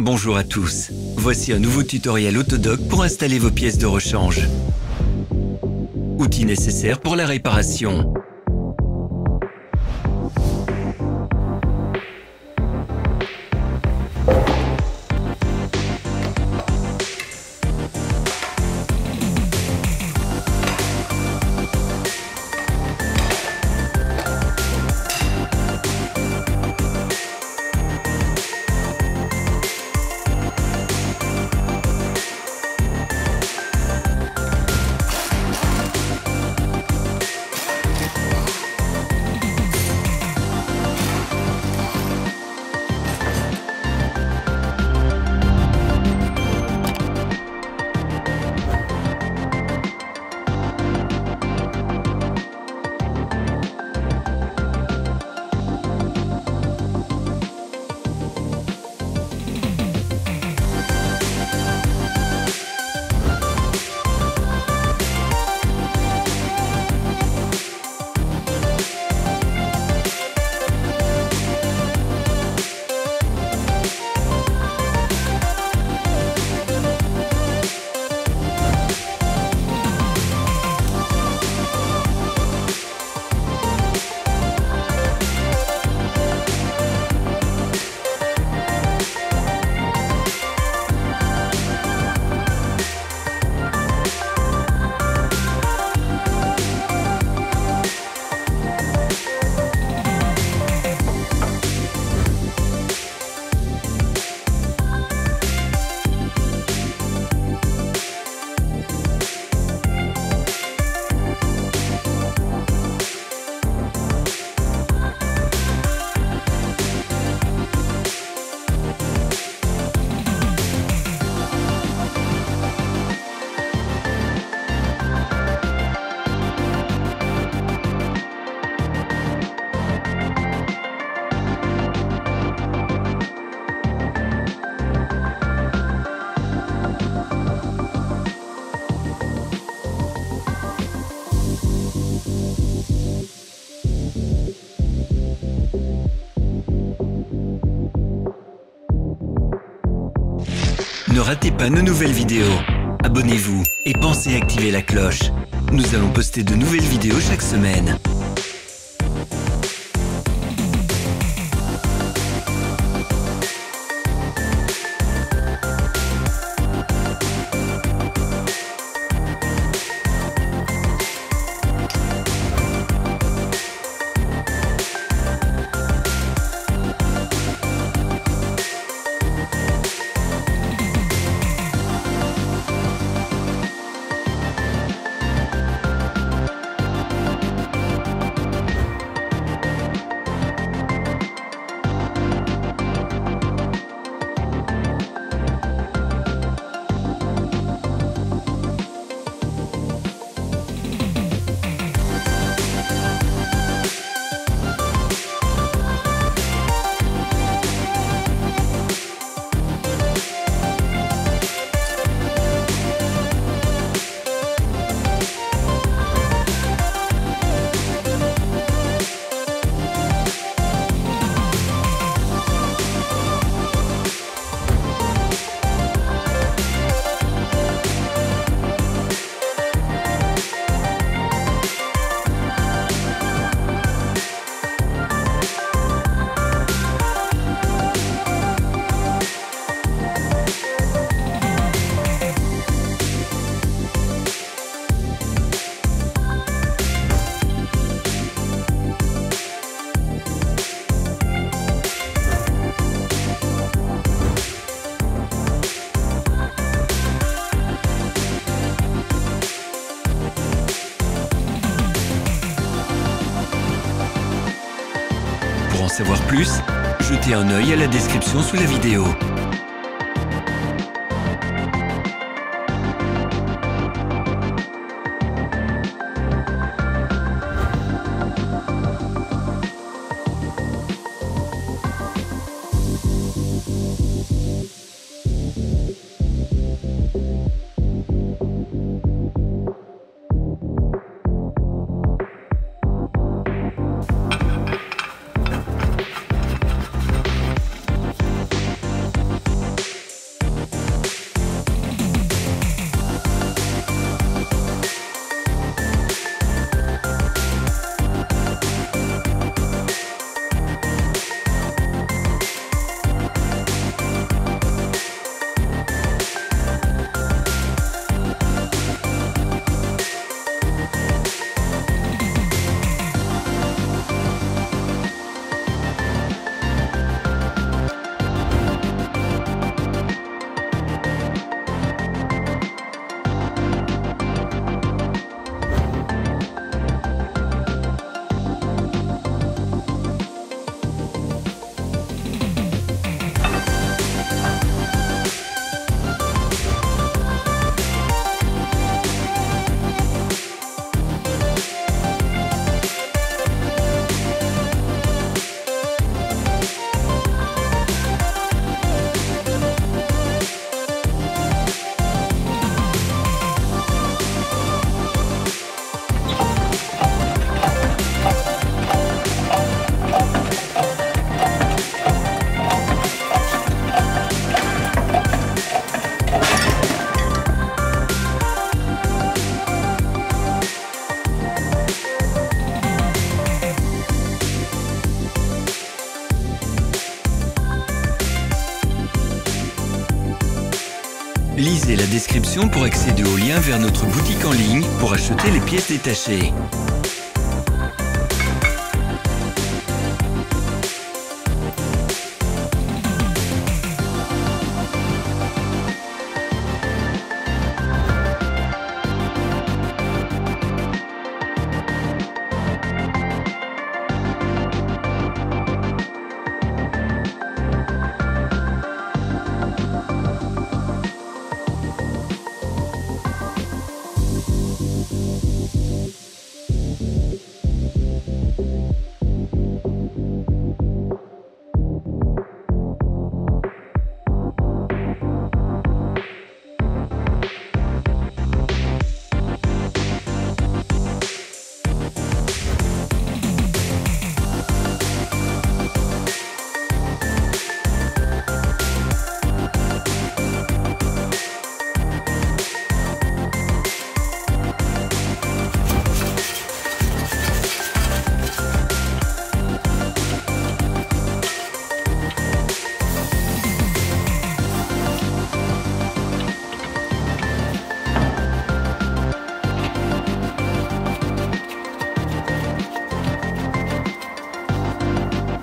Bonjour à tous, voici un nouveau tutoriel autodoc pour installer vos pièces de rechange. Outils nécessaires pour la réparation. Ne ratez pas nos nouvelles vidéos. Abonnez-vous et pensez à activer la cloche. Nous allons poster de nouvelles vidéos chaque semaine. Pour en savoir plus, jetez un œil à la description sous la vidéo. Lisez la description pour accéder au lien vers notre boutique en ligne pour acheter les pièces détachées.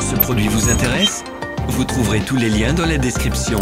Ce produit vous intéresse? Vous trouverez tous les liens dans la description.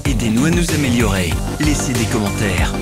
Aidez-nous à nous améliorer. Laissez des commentaires.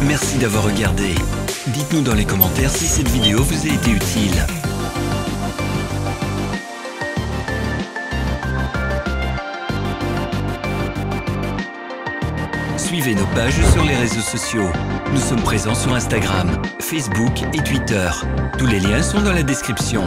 Merci d'avoir regardé. Dites-nous dans les commentaires si cette vidéo vous a été utile. Suivez nos pages sur les réseaux sociaux. Nous sommes présents sur Instagram, Facebook et Twitter. Tous les liens sont dans la description.